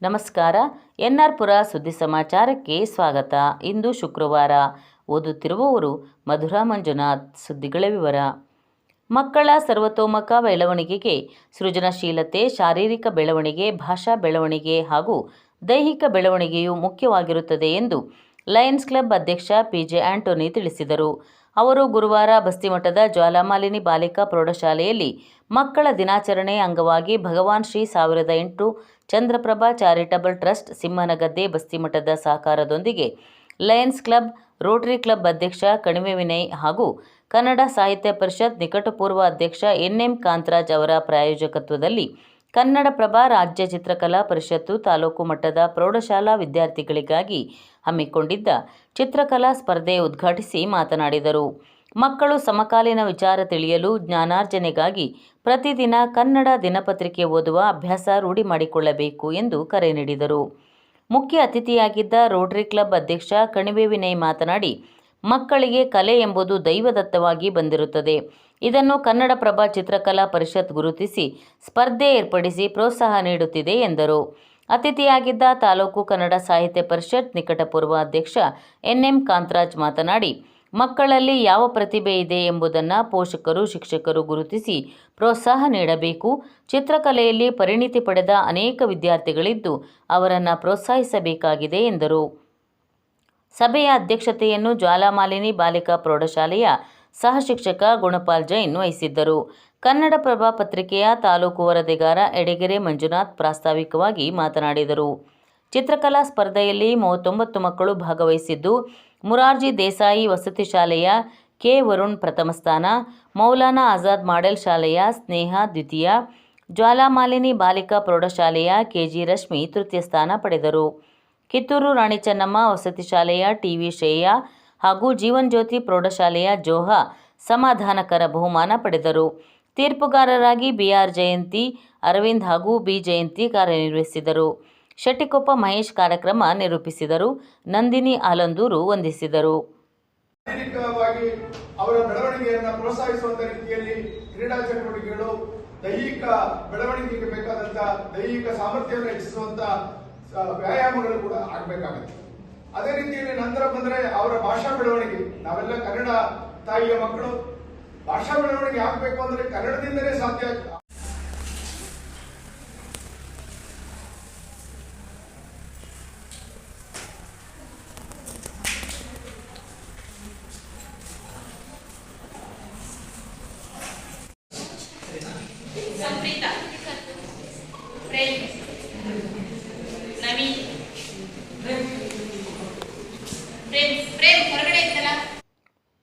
ನಮಸ್ಕಾರ. ಎನ್ಆರ್ ಪುರ ಸುದ್ದಿ ಸಮಾಚಾರಕ್ಕೆ ಸ್ವಾಗತ. ಇಂದು ಶುಕ್ರವಾರ. ಓದುತ್ತಿರುವವರು ಮಧುರಾ ಮಂಜುನಾಥ್. ಸುದ್ದಿಗಳ ವಿವರ. ಮಕ್ಕಳ ಸರ್ವತೋಮುಖ ಬೆಳವಣಿಗೆಗೆ ಸೃಜನಶೀಲತೆ, ಶಾರೀರಿಕ ಬೆಳವಣಿಗೆ, ಭಾಷಾ ಬೆಳವಣಿಗೆ ಹಾಗೂ ದೈಹಿಕ ಬೆಳವಣಿಗೆಯು ಮುಖ್ಯವಾಗಿರುತ್ತದೆ ಎಂದು ಲಯನ್ಸ್ ಕ್ಲಬ್ ಅಧ್ಯಕ್ಷ ಪಿಜೆ ಆಂಟೋನಿ ತಿಳಿಸಿದರು. ಅವರು ಗುರುವಾರ ಬಸ್ತಿಮಠದ ಜ್ವಾಲಾಮಾಲಿನಿ ಬಾಲಿಕಾ ಪ್ರೌಢಶಾಲೆಯಲ್ಲಿ ಮಕ್ಕಳ ದಿನಾಚರಣೆ ಅಂಗವಾಗಿ ಭಗವಾನ್ ಶ್ರೀ 1008 ಚಂದ್ರಪ್ರಭಾ ಚಾರಿಟಬಲ್ ಟ್ರಸ್ಟ್ ಸಿಂಹನಗದ್ದೆ ಬಸ್ತಿಮಠದ ಸಹಕಾರದೊಂದಿಗೆ ಲಯನ್ಸ್ ಕ್ಲಬ್, ರೋಟರಿ ಕ್ಲಬ್ ಅಧ್ಯಕ್ಷ ಕಣಿವೆ ವಿನಯ್ ಹಾಗೂ ಕನ್ನಡ ಸಾಹಿತ್ಯ ಪರಿಷತ್ ನಿಕಟಪೂರ್ವ ಅಧ್ಯಕ್ಷ ಎನ್.ಎಂ. ಕಾಂತರಾಜ್ ಅವರ ಪ್ರಾಯೋಜಕತ್ವದಲ್ಲಿ ಕನ್ನಡಪ್ರಭ ರಾಜ್ಯ ಚಿತ್ರಕಲಾ ಪರಿಷತ್ತು ತಾಲೂಕು ಮಟ್ಟದ ಪ್ರೌಢಶಾಲಾ ವಿದ್ಯಾರ್ಥಿಗಳಿಗಾಗಿ ಹಮ್ಮಿಕೊಂಡಿದ್ದ ಚಿತ್ರಕಲಾ ಸ್ಪರ್ಧೆ ಉದ್ಘಾಟಿಸಿ ಮಾತನಾಡಿದರು. ಮಕ್ಕಳು ಸಮಕಾಲೀನ ವಿಚಾರ ತಿಳಿಯಲು, ಜ್ಞಾನಾರ್ಜನೆಗಾಗಿ ಪ್ರತಿದಿನ ಕನ್ನಡ ದಿನಪತ್ರಿಕೆ ಓದುವ ಅಭ್ಯಾಸ ರೂಢಿ ಮಾಡಿಕೊಳ್ಳಬೇಕು ಎಂದು ಕರೆ ನೀಡಿದರು. ಮುಖ್ಯ ಅತಿಥಿಯಾಗಿದ್ದ ರೋಟರಿ ಕ್ಲಬ್ ಅಧ್ಯಕ್ಷ ಕಣಿವೆ ವಿನಯ್ ಮಾತನಾಡಿ, ಮಕ್ಕಳಿಗೆ ಕಲೆ ಎಂಬುದು ದೈವದತ್ತವಾಗಿ ಬಂದಿರುತ್ತದೆ. ಇದನ್ನು ಕನ್ನಡಪ್ರಭ ಚಿತ್ರಕಲಾ ಪರಿಷತ್ ಗುರುತಿಸಿ ಸ್ಪರ್ಧೆ ಏರ್ಪಡಿಸಿ ಪ್ರೋತ್ಸಾಹ ನೀಡುತ್ತಿದೆ ಎಂದರು. ಅತಿಥಿಯಾಗಿದ್ದ ತಾಲೂಕು ಕನ್ನಡ ಸಾಹಿತ್ಯ ಪರಿಷತ್ ನಿಕಟಪೂರ್ವ ಅಧ್ಯಕ್ಷ ಎನ್.ಎಂ. ಕಾಂತರಾಜ್ ಮಾತನಾಡಿ, ಮಕ್ಕಳಲ್ಲಿ ಯಾವ ಪ್ರತಿಭೆ ಇದೆ ಎಂಬುದನ್ನು ಪೋಷಕರು, ಶಿಕ್ಷಕರು ಗುರುತಿಸಿ ಪ್ರೋತ್ಸಾಹ ನೀಡಬೇಕು. ಚಿತ್ರಕಲೆಯಲ್ಲಿ ಪರಿಣಿತಿ ಪಡೆದ ಅನೇಕ ವಿದ್ಯಾರ್ಥಿಗಳಿದ್ದು ಅವರನ್ನು ಪ್ರೋತ್ಸಾಹಿಸಬೇಕಾಗಿದೆ ಎಂದರು. ಸಭೆಯ ಅಧ್ಯಕ್ಷತೆಯನ್ನು ಜ್ವಾಲಾಮಾಲಿನಿ ಬಾಲಿಕಾ ಪ್ರೌಢಶಾಲೆಯ ಸಹ ಶಿಕ್ಷಕ ಗುಣಪಾಲ್ ಜೈನ್ ವಹಿಸಿದ್ದರು. ಕನ್ನಡಪ್ರಭ ಪತ್ರಿಕೆಯ ತಾಲೂಕು ವರದಿಗಾರ ಎಡೆಗೆರೆ ಮಂಜುನಾಥ್ ಪ್ರಾಸ್ತಾವಿಕವಾಗಿ ಮಾತನಾಡಿದರು. ಚಿತ್ರಕಲಾ ಸ್ಪರ್ಧೆಯಲ್ಲಿ 39 ಮಕ್ಕಳು ಭಾಗವಹಿಸಿದ್ದು, ಮುರಾರ್ಜಿ ದೇಸಾಯಿ ವಸತಿ ಶಾಲೆಯ ಕೆ. ವರುಣ್ ಪ್ರಥಮ ಸ್ಥಾನ, ಮೌಲಾನಾ ಆಜಾದ್ ಮಾಡೆಲ್ ಶಾಲೆಯ ಸ್ನೇಹ ದ್ವಿತೀಯ, ಜ್ವಾಲಾಮಾಲಿನಿ ಬಾಲಿಕಾ ಪ್ರೌಢಶಾಲೆಯ ಕೆ.ಜಿ. ರಶ್ಮಿ ತೃತೀಯ ಸ್ಥಾನ ಪಡೆದರು. ಕಿತ್ತೂರು ರಾಣಿ ಚೆನ್ನಮ್ಮ ವಸತಿ ಶಾಲೆಯ ಟಿ.ವಿ. ಶ್ರೇಯಾ ಹಾಗೂ ಜೀವನ್ ಜ್ಯೋತಿ ಪ್ರೌಢಶಾಲೆಯ ಜೋಹಾ ಸಮಾಧಾನಕರ ಬಹುಮಾನ ಪಡೆದರು. ತೀರ್ಪುಗಾರರಾಗಿ ಬಿ.ಆರ್. ಜಯಂತಿ, ಅರವಿಂದ್ ಹಾಗೂ ಬಿ. ಜಯಂತಿ ಕಾರ್ಯನಿರ್ವಹಿಸಿದರು. ಶೆಟ್ಟಿಕೊಪ್ಪ ಮಹೇಶ್ ಕಾರ್ಯಕ್ರಮ ನಿರೂಪಿಸಿದರು. ನಂದಿನಿ ಆಲಂದೂರು ವಂದಿಸಿದರು. ಶಾರೀರಿಕವಾಗಿ ಅವರ ಬೆಳವಣಿಗೆಯನ್ನು ಪ್ರೋತ್ಸಾಹಿಸುವಂತ ರೀತಿಯಲ್ಲಿ ಕ್ರೀಡಾ ಚಟುವಟಿಕೆಗಳು, ದೈಹಿಕ ಬೆಳವಣಿಗೆಗೆ ಬೇಕಾದಂತ ದೈಹಿಕ ಸಾಮರ್ಥ್ಯವನ್ನು ಹೆಚ್ಚಿಸುವಂತ ವ್ಯಾಯಾಮಗಳು ಕೂಡ ಆಗಬೇಕಾಗುತ್ತೆ. ಅದೇ ರೀತಿಯಲ್ಲಿ ನಂತರ ಬಂದ್ರೆ ಅವರ ಭಾಷಾ ಬೆಳವಣಿಗೆ. ನಾವೆಲ್ಲ ಕನ್ನಡ ತಾಯಿಯ ಮಕ್ಕಳು. ಭಾಷಾ ಬೆಳವಣಿಗೆ ಆಗಬೇಕು ಅಂದ್ರೆ ಕನ್ನಡದಿಂದಲೇ ಸಾಧ್ಯ.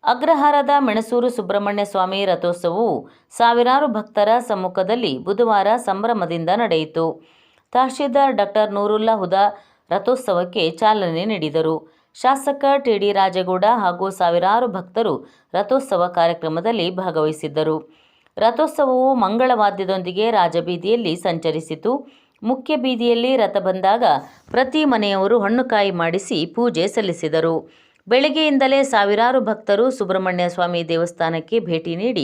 ಅಗ್ರಹಾರದ ಮೆಣಸೂರು ಸುಬ್ರಹ್ಮಣ್ಯ ಸ್ವಾಮಿ ರಥೋತ್ಸವವು ಸಾವಿರಾರು ಭಕ್ತರ ಸಮ್ಮುಖದಲ್ಲಿ ಬುಧವಾರ ಸಂಭ್ರಮದಿಂದ ನಡೆಯಿತು. ತಹಶೀಲ್ದಾರ್ ಡಾ. ನೂರುಲ್ಲಾ ಹುದಾ ರಥೋತ್ಸವಕ್ಕೆ ಚಾಲನೆ ನೀಡಿದರು. ಶಾಸಕ ಟಿ.ಡಿ. ರಾಜೇಗೌಡ ಹಾಗೂ ಸಾವಿರಾರು ಭಕ್ತರು ರಥೋತ್ಸವ ಕಾರ್ಯಕ್ರಮದಲ್ಲಿ ಭಾಗವಹಿಸಿದ್ದರು. ರಥೋತ್ಸವವು ಮಂಗಳವಾದ್ಯದೊಂದಿಗೆ ರಾಜಬೀದಿಯಲ್ಲಿ ಸಂಚರಿಸಿತು. ಮುಖ್ಯ ಬೀದಿಯಲ್ಲಿ ರಥ ಬಂದಾಗ ಪ್ರತಿ ಮನೆಯವರು ಹಣ್ಣುಕಾಯಿ ಮಾಡಿಸಿ ಪೂಜೆ ಸಲ್ಲಿಸಿದರು. ಬೆಳಗ್ಗೆಯಿಂದಲೇ ಸಾವಿರಾರು ಭಕ್ತರು ಸುಬ್ರಹ್ಮಣ್ಯ ಸ್ವಾಮಿ ದೇವಸ್ಥಾನಕ್ಕೆ ಭೇಟಿ ನೀಡಿ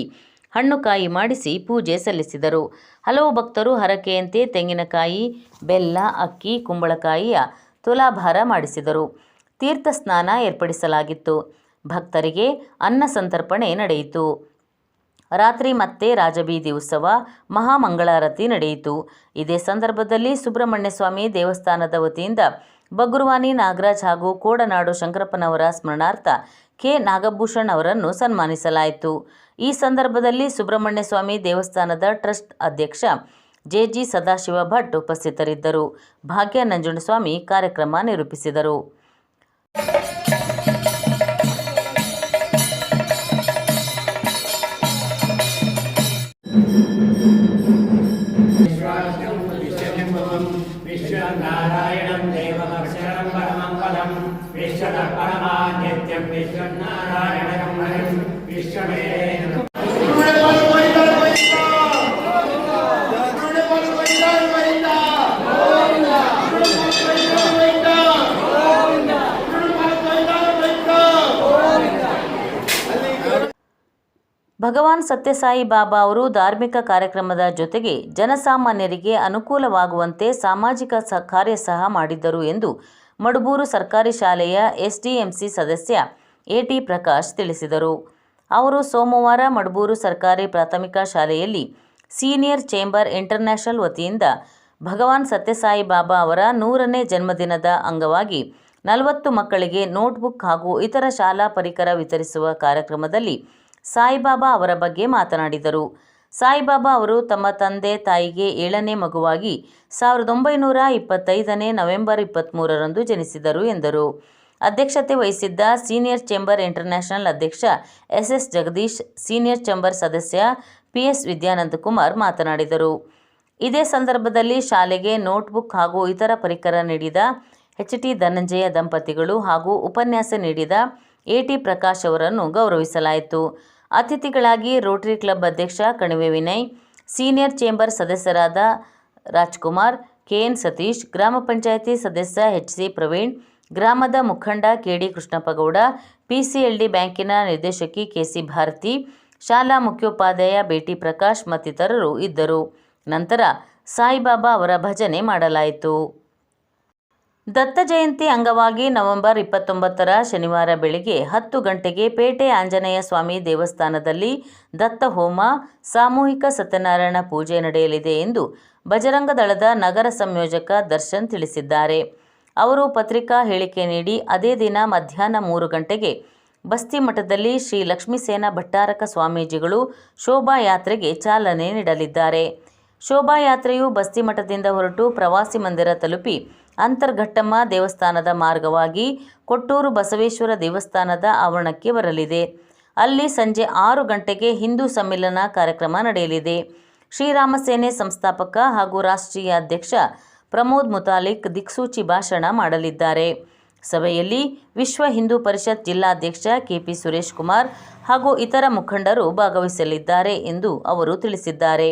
ಹಣ್ಣುಕಾಯಿ ಮಾಡಿಸಿ ಪೂಜೆ ಸಲ್ಲಿಸಿದರು. ಹಲವು ಭಕ್ತರು ಹರಕೆಯಂತೆ ತೆಂಗಿನಕಾಯಿ, ಬೆಲ್ಲ, ಅಕ್ಕಿ, ಕುಂಬಳಕಾಯಿಯ ತುಲಾಭಾರ ಮಾಡಿಸಿದರು. ತೀರ್ಥ ಸ್ನಾನ ಏರ್ಪಡಿಸಲಾಗಿತ್ತು. ಭಕ್ತರಿಗೆ ಅನ್ನ ಸಂತರ್ಪಣೆ ನಡೆಯಿತು. ರಾತ್ರಿ ಮತ್ತೆ ರಾಜಬೀದಿ ಉತ್ಸವ, ಮಹಾಮಂಗಳಾರತಿ ನಡೆಯಿತು. ಇದೇ ಸಂದರ್ಭದಲ್ಲಿ ಸುಬ್ರಹ್ಮಣ್ಯ ಸ್ವಾಮಿ ದೇವಸ್ಥಾನದ ವತಿಯಿಂದ ಬಗುರುವಾನಿ ನಾಗರಾಜ್ ಹಾಗೂ ಕೋಡನಾಡು ಶಂಕರಪ್ಪನವರ ಸ್ಮರಣಾರ್ಥ ಕೆ. ನಾಗಭೂಷಣ್ ಅವರನ್ನು ಸನ್ಮಾನಿಸಲಾಯಿತು. ಈ ಸಂದರ್ಭದಲ್ಲಿ ಸುಬ್ರಹ್ಮಣ್ಯ ಸ್ವಾಮಿ ದೇವಸ್ಥಾನದ ಟ್ರಸ್ಟ್ ಅಧ್ಯಕ್ಷ ಜೆ.ಜಿ. ಸದಾಶಿವ ಭಟ್ ಉಪಸ್ಥಿತರಿದ್ದರು. ಭಾಗ್ಯ ನಂಜುಂಡಸ್ವಾಮಿ ಕಾರ್ಯಕ್ರಮ ನಿರೂಪಿಸಿದರು. विश्वनारायणं देवमक्षरं परमं पदं विश्वतः परमानित्यं विश्वनारायणं हरिं विश्वमेव ಭಗವಾನ್ ಸತ್ಯಸಾಯಿ ಬಾಬಾ ಅವರು ಧಾರ್ಮಿಕ ಕಾರ್ಯಕ್ರಮದ ಜೊತೆಗೆ ಜನಸಾಮಾನ್ಯರಿಗೆ ಅನುಕೂಲವಾಗುವಂತೆ ಸಾಮಾಜಿಕ ಕಾರ್ಯ ಸಹ ಮಾಡಿದ್ದರು ಎಂದು ಮಡಬೂರು ಸರ್ಕಾರಿ ಶಾಲೆಯ ಎಸ್ಡಿಎಂಸಿ ಸದಸ್ಯ ಎಟಿ ಪ್ರಕಾಶ್ ತಿಳಿಸಿದರು. ಅವರು ಸೋಮವಾರ ಮಡಬೂರು ಸರ್ಕಾರಿ ಪ್ರಾಥಮಿಕ ಶಾಲೆಯಲ್ಲಿ ಸೀನಿಯರ್ ಚೇಂಬರ್ ಇಂಟರ್ನ್ಯಾಷನಲ್ ವತಿಯಿಂದ ಭಗವಾನ್ ಸತ್ಯಸಾಯಿ ಬಾಬಾ ಅವರ 100ನೇ ಜನ್ಮದಿನದ ಅಂಗವಾಗಿ 40 ಮಕ್ಕಳಿಗೆ ನೋಟ್ಬುಕ್ ಹಾಗೂ ಇತರ ಶಾಲಾ ಪರಿಕರ ವಿತರಿಸುವ ಕಾರ್ಯಕ್ರಮದಲ್ಲಿ ಸಾಯಿಬಾಬಾ ಅವರ ಬಗ್ಗೆ ಮಾತನಾಡಿದರು. ಸಾಯಿಬಾಬಾ ಅವರು ತಮ್ಮ ತಂದೆ ತಾಯಿಗೆ 7ನೇ ಮಗುವಾಗಿ 1925ನೇ ನವೆಂಬರ್ 23ರಂದು ಜನಿಸಿದರು ಎಂದರು. ಅಧ್ಯಕ್ಷತೆ ವಹಿಸಿದ್ದ ಸೀನಿಯರ್ ಚೇಂಬರ್ ಇಂಟರ್ನ್ಯಾಷನಲ್ ಅಧ್ಯಕ್ಷ ಎಸ್ ಜಗದೀಶ್, ಸೀನಿಯರ್ ಚೇಂಬರ್ ಸದಸ್ಯ ಪಿಎಸ್ ವಿದ್ಯಾನಂದಕುಮಾರ್ ಮಾತನಾಡಿದರು. ಇದೇ ಸಂದರ್ಭದಲ್ಲಿ ಶಾಲೆಗೆ ನೋಟ್ಬುಕ್ ಹಾಗೂ ಇತರ ಪರಿಕರ ನೀಡಿದ ಎಚ್.ಟಿ. ಧನಂಜಯ ದಂಪತಿಗಳು ಹಾಗೂ ಉಪನ್ಯಾಸ ನೀಡಿದ ಎಟಿ ಪ್ರಕಾಶ್ ಅವರನ್ನು ಗೌರವಿಸಲಾಯಿತು. ಅತಿಥಿಗಳಾಗಿ ರೋಟರಿ ಕ್ಲಬ್ ಅಧ್ಯಕ್ಷ ಕಣಿವೆ ವಿನಯ್, ಸೀನಿಯರ್ ಚೇಂಬರ್ ಸದಸ್ಯರಾದ ರಾಜ್ಕುಮಾರ್, ಕೆಎನ್ ಸತೀಶ್, ಗ್ರಾಮ ಪಂಚಾಯಿತಿ ಸದಸ್ಯ ಎಚ್.ಸಿ. ಪ್ರವೀಣ್, ಗ್ರಾಮದ ಮುಖಂಡ ಕೆಡಿ ಕೃಷ್ಣಪ್ಪಗೌಡ, ಪಿಸಿಎಲ್ಡಿ ಬ್ಯಾಂಕಿನ ನಿರ್ದೇಶಕಿ ಕೆಸಿ ಭಾರತಿ, ಶಾಲಾ ಮುಖ್ಯೋಪಾಧ್ಯಾಯ ಬೇಟಿ ಪ್ರಕಾಶ್ ಮತ್ತಿತರರು ಇದ್ದರು. ನಂತರ ಸಾಯಿಬಾಬಾ ಅವರ ಭಜನೆ ಮಾಡಲಾಯಿತು. ದತ್ತ ಜಯಂತಿ ಅಂಗವಾಗಿ ನವೆಂಬರ್ 29ರ ಶನಿವಾರ ಬೆಳಗ್ಗೆ 10 ಗಂಟೆಗೆ ಪೇಟೆ ಆಂಜನೇಯ ಸ್ವಾಮಿ ದೇವಸ್ಥಾನದಲ್ಲಿ ದತ್ತ ಹೋಮ, ಸಾಮೂಹಿಕ ಸತ್ಯನಾರಾಯಣ ಪೂಜೆ ನಡೆಯಲಿದೆ ಎಂದು ಬಜರಂಗ ದಳದ ನಗರ ಸಂಯೋಜಕ ದರ್ಶನ್ ತಿಳಿಸಿದ್ದಾರೆ. ಅವರು ಪತ್ರಿಕಾ ಹೇಳಿಕೆ ನೀಡಿ ಅದೇ ದಿನ ಮಧ್ಯಾಹ್ನ 3 ಗಂಟೆಗೆ ಬಸ್ತಿ ಮಠದಲ್ಲಿ ಶ್ರೀ ಲಕ್ಷ್ಮೀಸೇನ ಭಟ್ಟಾರಕ ಸ್ವಾಮೀಜಿಗಳು ಶೋಭಾಯಾತ್ರೆಗೆ ಚಾಲನೆ ನೀಡಲಿದ್ದಾರೆ. ಶೋಭಾಯಾತ್ರೆಯು ಬಸ್ತಿ ಮಠದಿಂದ ಹೊರಟು ಪ್ರವಾಸಿ ಮಂದಿರ ತಲುಪಿ ಅಂತರ್ಘಟ್ಟಮ್ಮ ದೇವಸ್ಥಾನದ ಮಾರ್ಗವಾಗಿ ಕೊಟ್ಟೂರು ಬಸವೇಶ್ವರ ದೇವಸ್ಥಾನದ ಆವರಣಕ್ಕೆ ಬರಲಿದೆ. ಅಲ್ಲಿ ಸಂಜೆ 6 ಗಂಟೆಗೆ ಹಿಂದೂ ಸಮ್ಮಿಲನ ಕಾರ್ಯಕ್ರಮ ನಡೆಯಲಿದೆ. ಶ್ರೀರಾಮ ಸೇನೆ ಸಂಸ್ಥಾಪಕ ಹಾಗೂ ರಾಷ್ಟ್ರೀಯ ಅಧ್ಯಕ್ಷ ಪ್ರಮೋದ್ ಮುತಾಲಿಕ್ ದಿಕ್ಸೂಚಿ ಭಾಷಣ ಮಾಡಲಿದ್ದಾರೆ. ಸಭೆಯಲ್ಲಿ ವಿಶ್ವ ಹಿಂದೂ ಪರಿಷತ್ ಜಿಲ್ಲಾಧ್ಯಕ್ಷ ಕೆಪಿ ಸುರೇಶ್ ಕುಮಾರ್ ಹಾಗೂ ಇತರ ಮುಖಂಡರು ಭಾಗವಹಿಸಲಿದ್ದಾರೆ ಎಂದು ಅವರು ತಿಳಿಸಿದ್ದಾರೆ.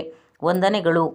ವಂದನೆಗಳು.